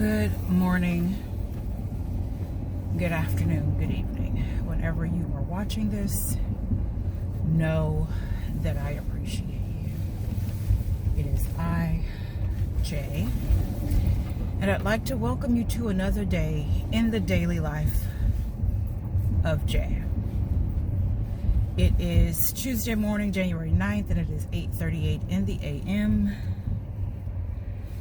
Good morning, good afternoon, good evening. Whenever you are watching this, know that I appreciate you. It is I, Jay, and I'd like to welcome you to another day in the daily life of Jay. It is Tuesday morning, January 9th, and it is 8:38 in the a.m.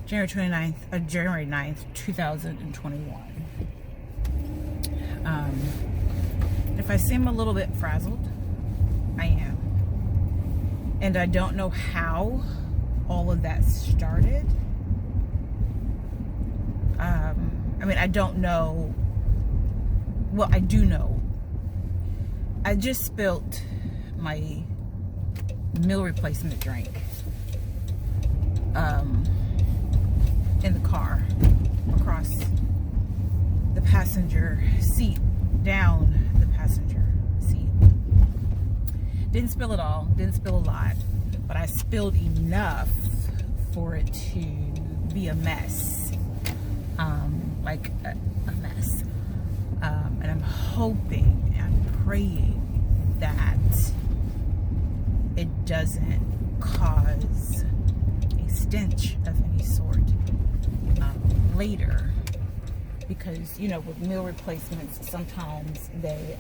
January 9th, 2021. If I seem a little bit frazzled, I am. And I don't know how all of that started. I don't know. Well, I do know. I just spilled my meal replacement drink in the car across the passenger seat, down the passenger seat. Didn't spill it all, didn't spill a lot, but I spilled enough for it to be a mess, like a mess. And I'm hoping, I'm praying that it doesn't cause a stench of any sort later, because with meal replacements sometimes they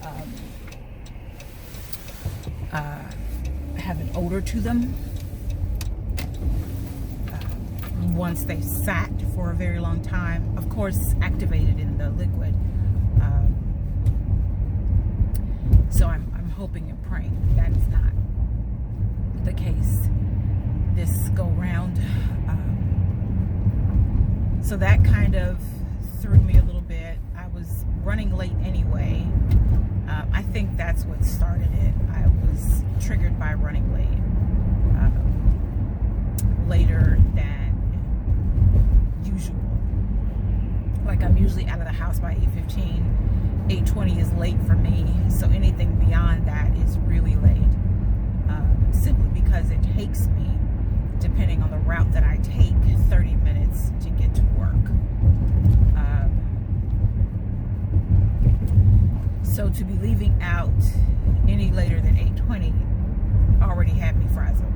have an odor to them once they sat for a very long time, of course activated in the liquid. So I'm hoping and praying that is not the case this go round. So that kind of threw me a little bit. I was running late anyway. I think that's what started it. I was triggered by running late. Later than usual. Like, I'm usually out of the house by 8:15. 8:20 is late for me. So anything beyond that is really late. Simply because it takes me, depending on the route that I take, 30 minutes to get to work. So to be leaving out any later than 8:20 already had me frazzled.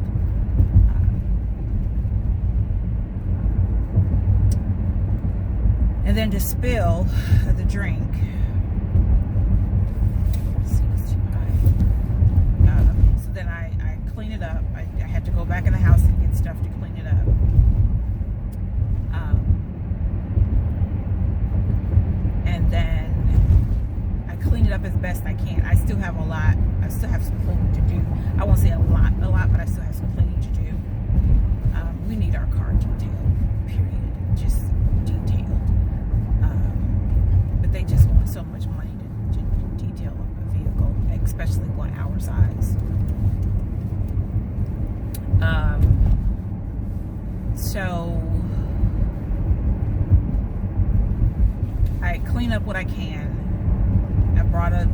And then to spill the drink. Let's see, it's too high. So then I clean it up. I had to go back in the house and get stuff to clean it up. And then I clean it up as best I can. I still have a lot. I still have some cleaning to do. I won't say a lot, but I still have some cleaning to do. We need our car detailed, period. Just detailed. But they just want so much money to detail a vehicle, especially one our size. So I clean up what I can. I brought a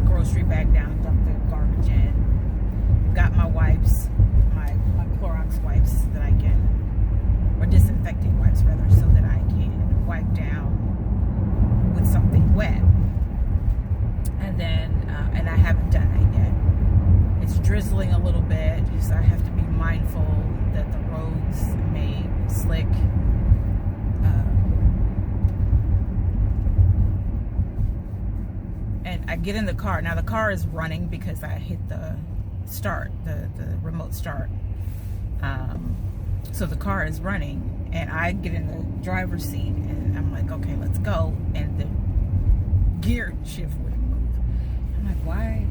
grocery bag down, dumped the garbage in. Got my wipes, my Clorox wipes that I can, or disinfecting wipes rather, so that I can wipe down with something wet. And then, and I haven't done that yet. It's drizzling a little bit, so I have to be mindful that the roads may be slick. And I get in the car. Now the car is running because I hit the start, the remote start. So the car is running, and I get in the driver's seat, and I'm like, okay, let's go. And the gear shift wouldn't move. I'm like, why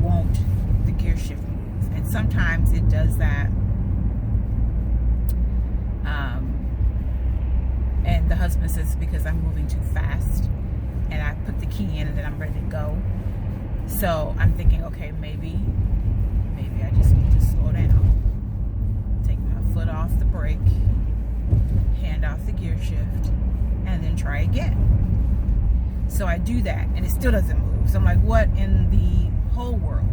won't the gear shift move? And sometimes it does that. And the husband says because I'm moving too fast, and I put the key in and then I'm ready to go. So I'm thinking, okay, maybe I just need to slow down, take my foot off the brake, hand off the gear shift, and then try again. So I do that, and it still doesn't move. So I'm like, what in the whole world?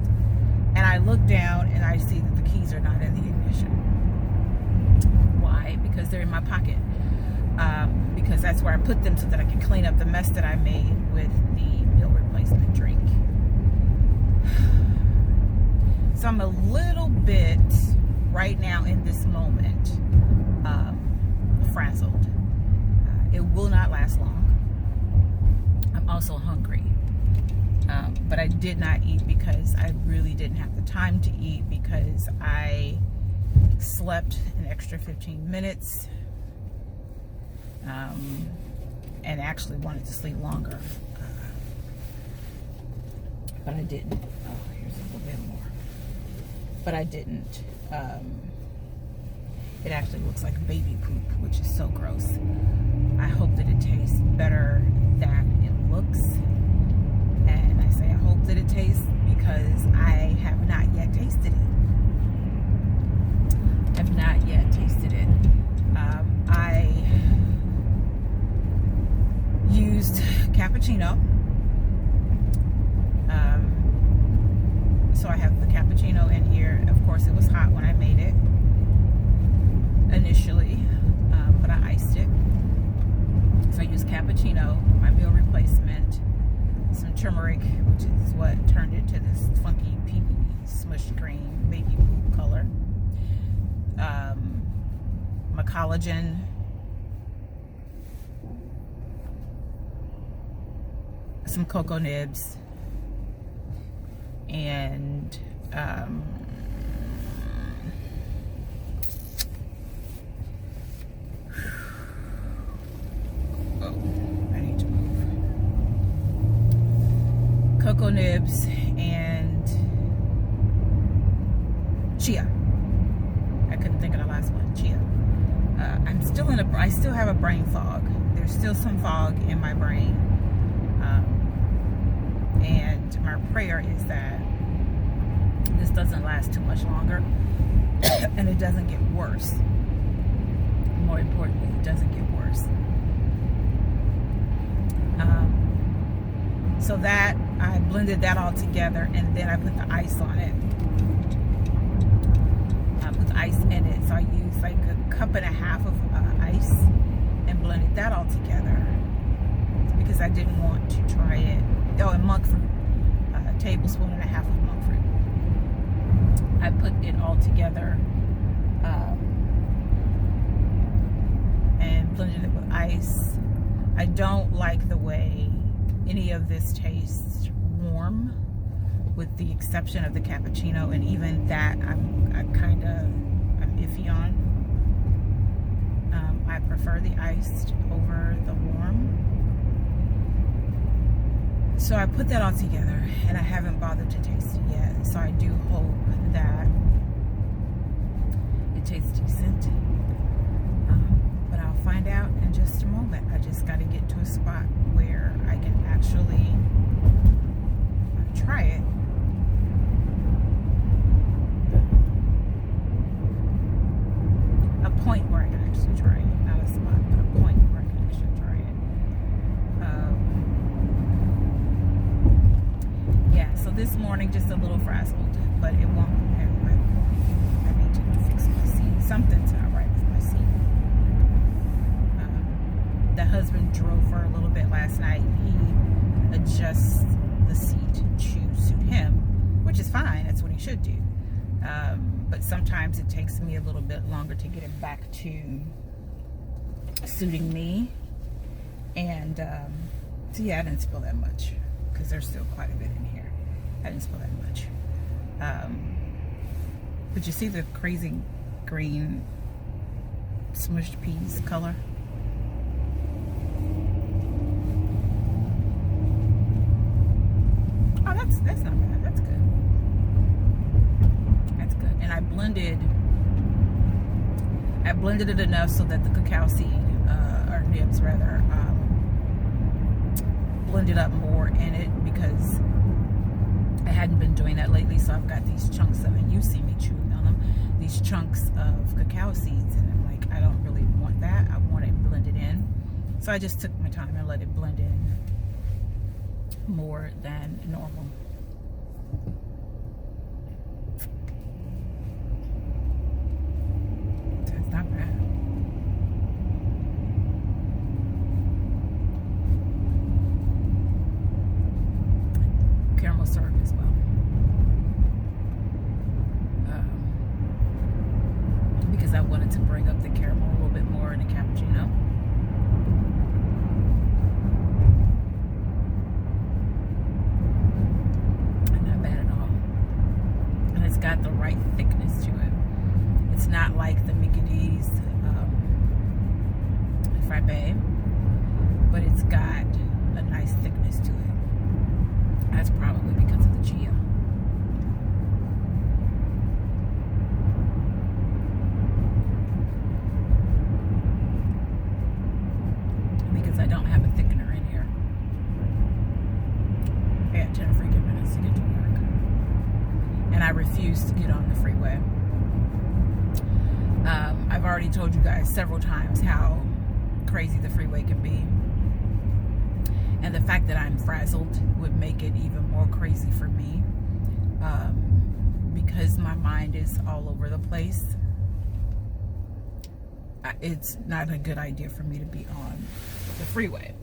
And I look down and I see that the keys are not in the ignition. Why? Because they're in my pocket. because that's where I put them so that I can clean up the mess that I made with the meal replacement drink. So I'm a little bit, right now in this moment, frazzled. It will not last long. I'm also hungry. But I did not eat because I really didn't have the time to eat, because I slept an extra 15 minutes and actually wanted to sleep longer. But I didn't. Oh, here's a little bit more. But I didn't. It actually looks like baby poop, which is so gross. I hope that it tastes better than it looks. And I say I hope that it tastes because I have not yet tasted it. Have not yet tasted it. I used cappuccino. So I have the cappuccino in here. Of course, it was hot when I made it initially, but I iced it. So I used cappuccino, my meal replacement, some turmeric, which is what turned it to this funky pea smushed green baby poop color. My collagen, some cocoa nibs, and cocoa nibs and chia. I couldn't think of the last one. Chia. I still have a brain fog. There's still some fog in my brain. And my prayer is that this doesn't last too much longer and it doesn't get worse. More importantly, it doesn't get worse. So that, I blended that all together, and then I put the ice on it. I put the ice in it, so I used like a cup and a half of ice and blended that all together because I didn't want to try it. Oh, and monk fruit, a tablespoon and a half of monk fruit. I put it all together and blended it with ice. I don't like the way any of this tastes warm, with the exception of the cappuccino, and even that I'm iffy on. I prefer the iced over the warm. So I put that all together, and I haven't bothered to taste it yet. So I do hope that it tastes decent. But I'll find out in just a moment. I just got to get to a spot where I can actually try it. A point where I can actually try it. Not a spot, but a point where I can actually try it. Yeah, so this morning just a little frazzled, but it won't. I need to fix my seat. Something's not right with my seat. The husband drove for a little bit last night. He adjusts the seat to suit him, which is fine. That's what he should do. But sometimes it takes me a little bit longer to get it back to suiting me. And so yeah, I didn't spill that much because there's still quite a bit in here. I didn't spill that much. But you see the crazy green smushed peas color? Oh, that's not bad. That's good. That's good. And I blended it enough so that the cacao seed, or nibs rather, blended up more in it, because I hadn't been doing that lately. So I've got these chunks of, and you see me chewing on them, these chunks of cacao seeds, and I'm like, I don't really want that. I want it blended in. So I just took my time and let it blend in more than normal. That's not bad. because I wanted to bring up the caramel a little bit more in the cappuccino. Not bad at all. And it's got the right thickness to it. It's not like the Mickey D's frappe, but it's got a nice thickness to it. That's probably because of the chia. Because I don't have a thickener in here. I got 10 freaking minutes to get to work. And I refuse to get on the freeway. I've already told you guys several times how crazy the freeway can be. And the fact that I'm frazzled would make it even more crazy for me. Because my mind is all over the place. It's not a good idea for me to be on the freeway.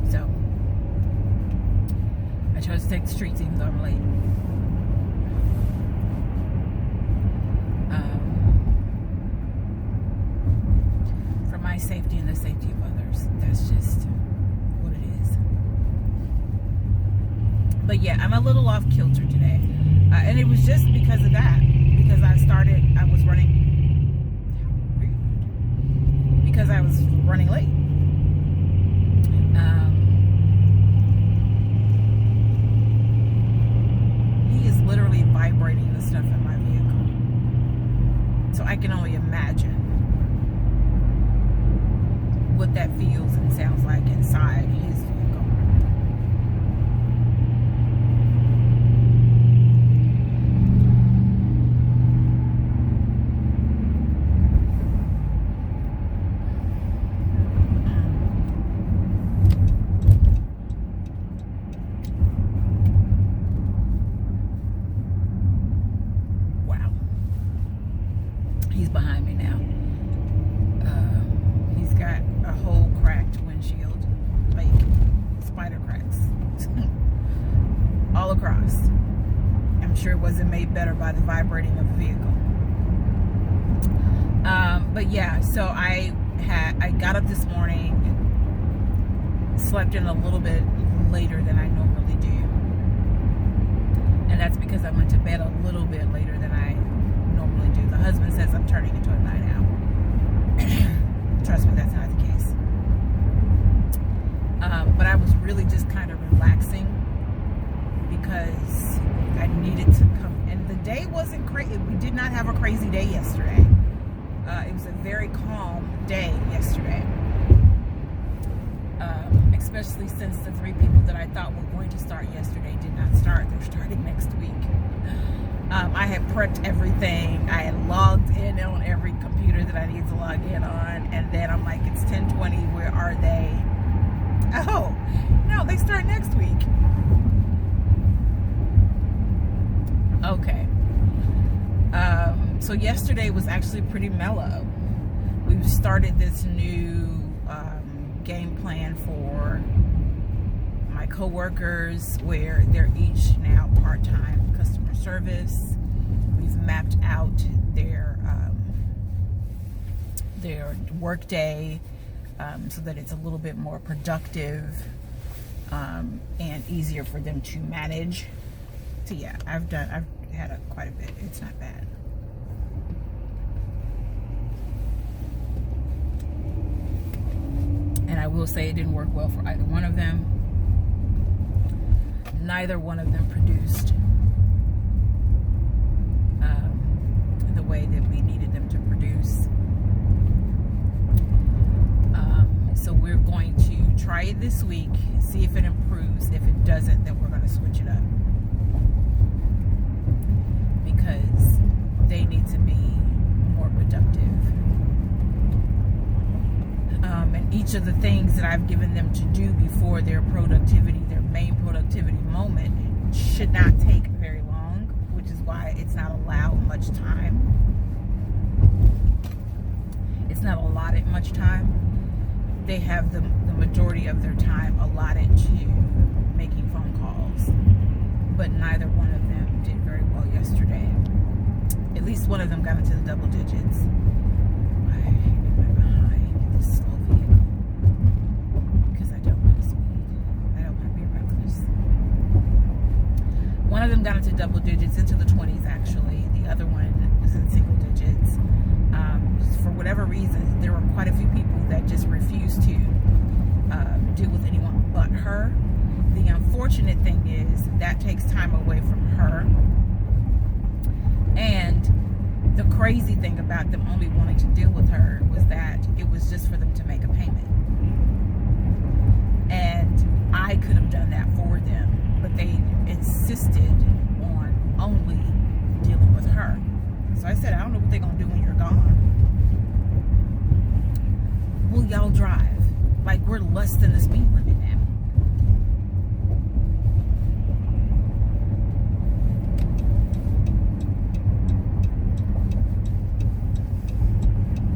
So, I chose to take the streets even though I'm late. For my safety and the safety of others. That's just what it is. But yeah, I'm a little off kilter today. And it was just because of that. Because I was running. How rude. Because I was running late. He is literally vibrating the stuff in my vehicle. So I can only imagine what that feels and sounds like inside his vehicle. He's behind me now. He's got a whole cracked windshield, like spider cracks, all across. I'm sure it wasn't made better by the vibrating of the vehicle. But yeah, so I got up this morning, slept in a little bit later than I normally do, and that's because I went to bed a little bit later than I normally do. The husband says I'm turning into a night owl. Trust me, that's not the case. But I was really just kind of relaxing because I needed to come. And the day wasn't crazy. We did not have a crazy day yesterday. It was a very calm day yesterday. Especially since the 3 people that I thought were going to start yesterday did not start. They're starting next week. I had prepped everything. I had logged in on every computer that I needed to log in on. And then I'm like, it's 10:20. Where are they? Oh, no, they start next week. Okay. So yesterday was actually pretty mellow. We've started this new game plan for my coworkers where they're each now part-time customer service. We've mapped out their work day so that it's a little bit more productive and easier for them to manage. So yeah, I've had quite a bit. It's not bad. And I will say it didn't work well for either one of them. Neither one of them produced the way that we needed them to produce. So we're going to try it this week, see if it improves. If it doesn't, then we're going to switch it up. Because they need to be more productive. And each of the things that I've given them to do before their main productivity moment should not take very long, which is why it's not allowed much time. It's not allotted much time. They have the majority of their time allotted to least one of them got into the double digits. I am behind this slow vehicle because I don't want to speed. I don't want to be reckless. One of them got into double digits, into the 20s actually. The other one was in single digits. For whatever reason, there were quite a few people that just refused to deal with anyone but her. The unfortunate thing is that takes time away from her. And the crazy thing about them only wanting to deal with her was that it was just for them to make a payment. And I could have done that for them, but they insisted on only dealing with her. So I said, I don't know what they're going to do when you're gone. Will y'all drive? Like, we're less than the speed limit now.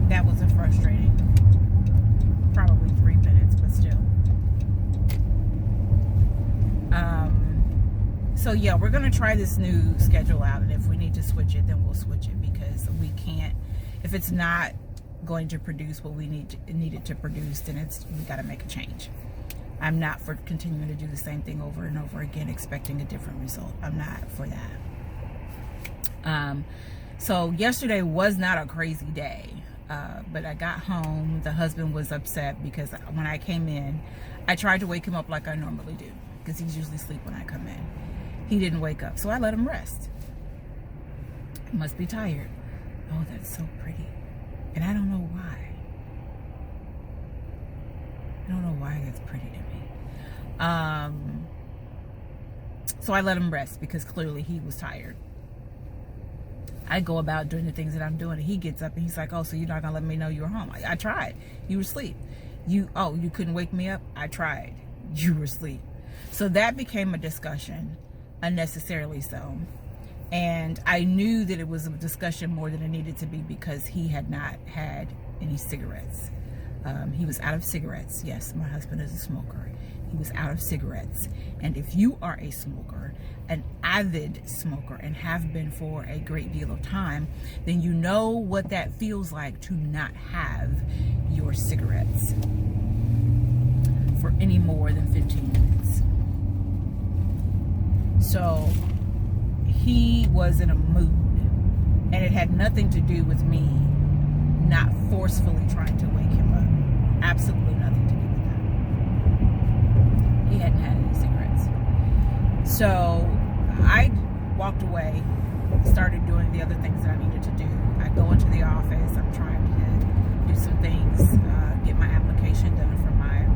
That was frustrating. Probably 3 minutes, but still. So yeah, we're gonna try this new schedule out, and if we need to switch it, then we'll switch it, because we can't, if it's not going to produce what we need it to produce, then we got to make a change. I'm not for continuing to do the same thing over and over again expecting a different result. I'm not for that. So yesterday was not a crazy day, but I got home. The husband was upset because when I came in, I tried to wake him up like I normally do, because he's usually asleep when I come in. He didn't wake up, so I let him rest. He must be tired. Oh, that's so pretty. And I don't know why. I don't know why that's pretty to me. So I let him rest because clearly he was tired. I go about doing the things that I'm doing, and he gets up and he's like, oh, so you're not gonna let me know you were home? I tried. You were asleep. You couldn't wake me up? I tried. You were asleep. So that became a discussion, unnecessarily so. And I knew that it was a discussion more than it needed to be, because he had not had any cigarettes. He was out of cigarettes. Yes, my husband is a smoker. He was out of cigarettes. And if you are a smoker, an avid smoker, and have been for a great deal of time, then you know what that feels like to not have your cigarettes for any more than 15 minutes. So he was in a mood, and it had nothing to do with me not forcefully trying to wake him up. Absolutely nothing to do with that. He hadn't had any cigarettes. So I walked away, started doing the other things that I needed to do. I go into the office. I'm trying to do some things, get my application done for my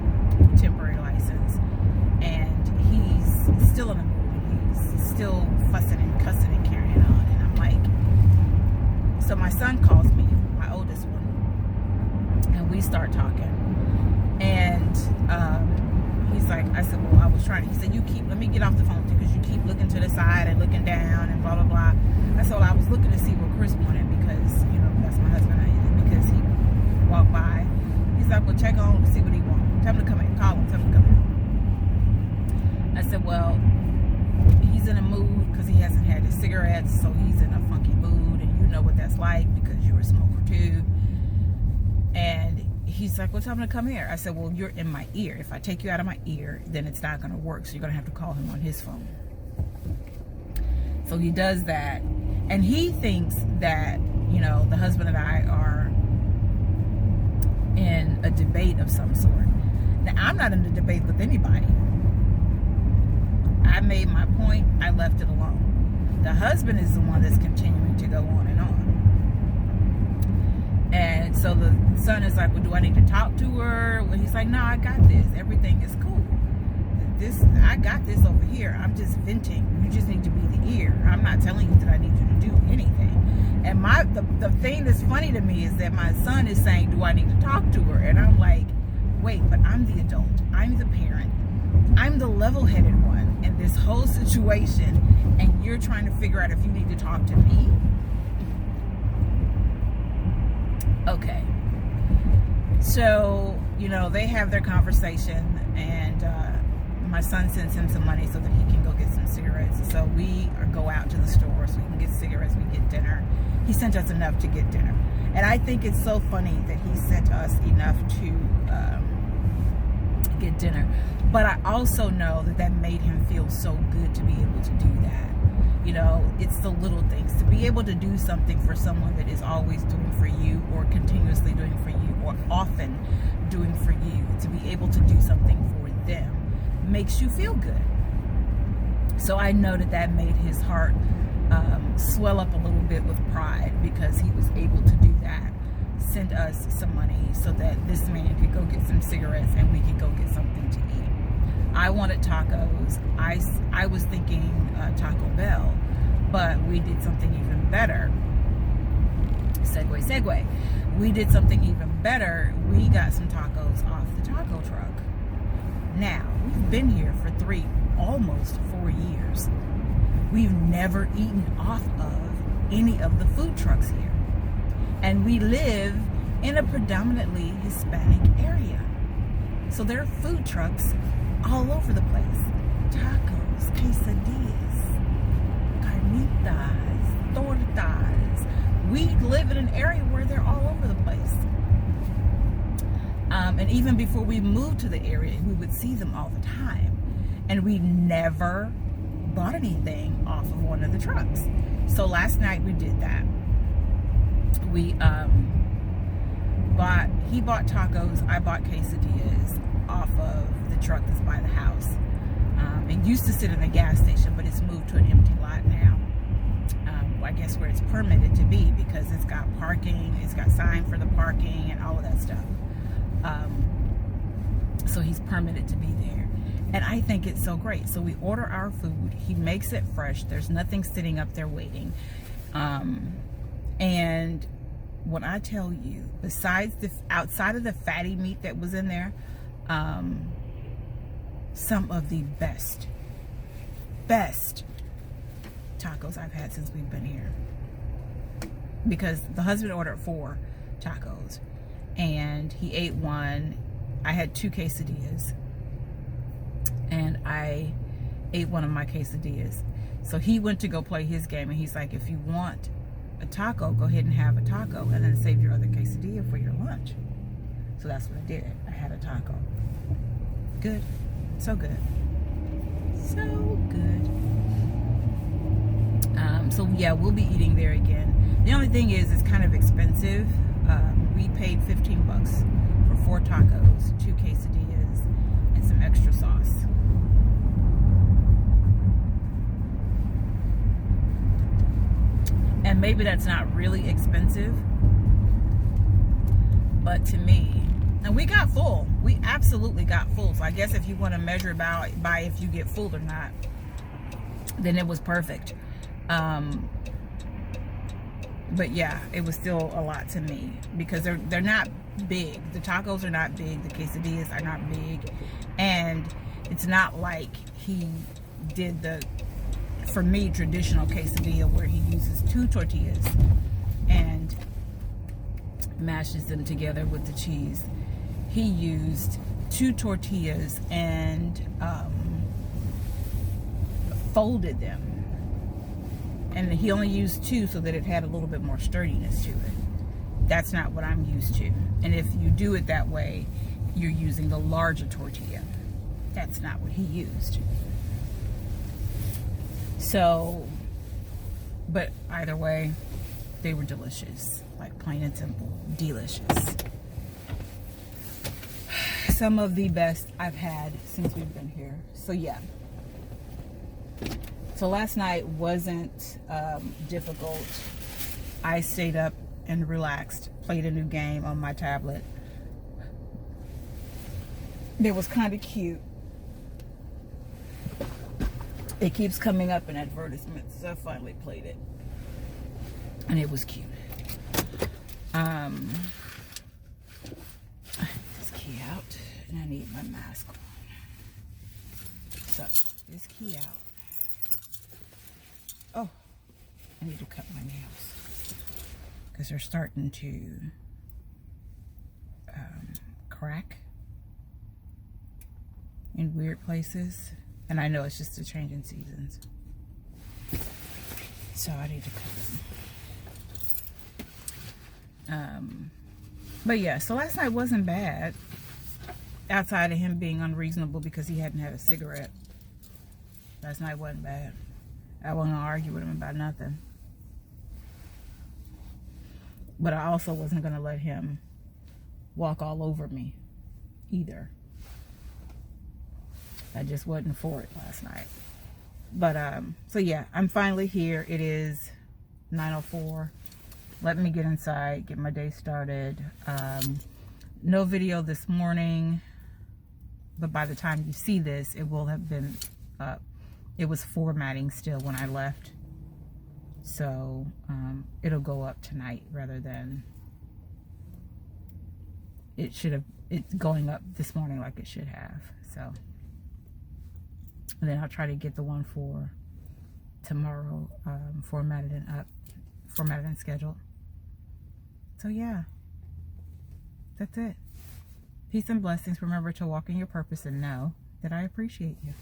temporary license, and he's still in a mood. He's still fussing and cussing and carrying on, and I'm like, so my son calls me, my oldest one, and we start talking, and he's like, I said, well, I was trying to, he said, let me get off the phone because you keep looking to the side and looking down and blah blah blah. I said, well, I was looking to see what Chris wanted, because that's my husband, because he walked by. He's like, well, check on to see what he wants. Tell him to come in. Call him. Tell him to come in. I said, well, he's in a mood because he hasn't had his cigarettes, so he's in a funky mood, and you know what that's like because you're a smoker too. And he's like, well, tell him to come here. I said, well, you're in my ear. If I take you out of my ear, then it's not going to work, so you're going to have to call him on his phone. So he does that, and he thinks that, the husband and I are in a debate of some sort. Now, I'm not in a debate with anybody. I made my point. I left it alone. The husband is the one that's continuing to go on and on. And so the son is like, well, do I need to talk to her? Well, he's like, no, I got this. Everything is cool. I got this over here. I'm just venting. You just need to be the ear. I'm not telling you that I need you to do anything. And the thing that's funny to me is that my son is saying, do I need to talk to her? And I'm like, wait, but I'm the adult. I'm the parent. I'm the level-headed one in this whole situation, and you're trying to figure out if you need to talk to me? Okay. So, they have their conversation, and my son sends him some money so that he can go get some cigarettes. So we go out to the store so we can get cigarettes, we get dinner. He sent us enough to get dinner. And I think it's so funny that he sent us enough to get dinner. But I also know that that made him feel so good to be able to do that. You know, it's the little things. To be able to do something for someone that is always doing for you, or continuously doing for you, or often doing for you, to be able to do something for them makes you feel good. So I know that that made his heart swell up a little bit with pride, because he was able to do that. Send us some money so that this man could go get some cigarettes and we could go get something to eat. I wanted tacos. I was thinking Taco Bell, but we did something even better. Segue. We did something even better. We got some tacos off the taco truck. Now, we've been here for almost 4 years. We've never eaten off of any of the food trucks here. And we live in a predominantly Hispanic area. So there are food trucks all over the place. Tacos, quesadillas, carnitas, tortas. We live in an area where they're all over the place. And even before we moved to the area, we would see them all the time. And we never bought anything off of one of the trucks. So last night we did that. We he bought tacos, I bought quesadillas off of the truck that's by the house. It used to sit in a gas station, but it's moved to an empty lot now. I guess where it's permitted to be, because it's got parking, it's got sign for the parking and all of that stuff. So he's permitted to be there. And I think it's so great. So we order our food. He makes it fresh. There's nothing sitting up there waiting. And when I tell you, besides outside of the fatty meat that was in there, some of the best tacos I've had since we've been here. Because the husband ordered 4 tacos and he ate one. I had 2 quesadillas and I ate one of my quesadillas. So he went to go play his game and he's like, if you want a taco, go ahead and have a taco and then save your other quesadilla for your lunch. So that's what I did. I had a taco. Good. So good. So good. So yeah, we'll be eating there again. The only thing is, it's kind of expensive. We paid $15 for 4 tacos, 2 quesadillas, and some extra sauce. And maybe that's not really expensive, but to me, and we got full. We absolutely got full. So I guess if you want to measure by if you get full or not, then it was perfect. But yeah, it was still a lot to me, because they're not big. The tacos are not big. The quesadillas are not big. And it's not like he did the, for me, traditional quesadilla where he uses 2 tortillas and mashes them together with the cheese. He used 2 tortillas and folded them. And he only used 2 so that it had a little bit more sturdiness to it. That's not what I'm used to. And if you do it that way, you're using the larger tortilla. That's not what he used. So, but either way, they were delicious. Like, plain and simple, delicious. Some of the best I've had since we've been here. So yeah. So last night wasn't difficult. I stayed up and relaxed, played a new game on my tablet. It was kind of cute. It keeps coming up in advertisements, so I finally played it. And it was cute. This key out, and I need my mask on. So, this key out. Oh, I need to cut my nails because they're starting to crack. in weird places. And I know it's just a change in seasons. So I need to cut them. But yeah, so last night wasn't bad. Outside of him being unreasonable because he hadn't had a cigarette. Last night wasn't bad. I wasn't gonna argue with him about nothing. But I also wasn't gonna let him walk all over me either. I just wasn't for it last night. But so yeah, I'm finally here. It is 9:04. Let me get inside, get my day started. No video this morning, but by the time you see this, it will have been up. It was formatting still when I left, so it'll go up tonight rather than it's going up this morning like it should have. So, and then I'll try to get the one for tomorrow formatted and scheduled. So yeah, that's it. Peace and blessings. Remember to walk in your purpose and know that I appreciate you.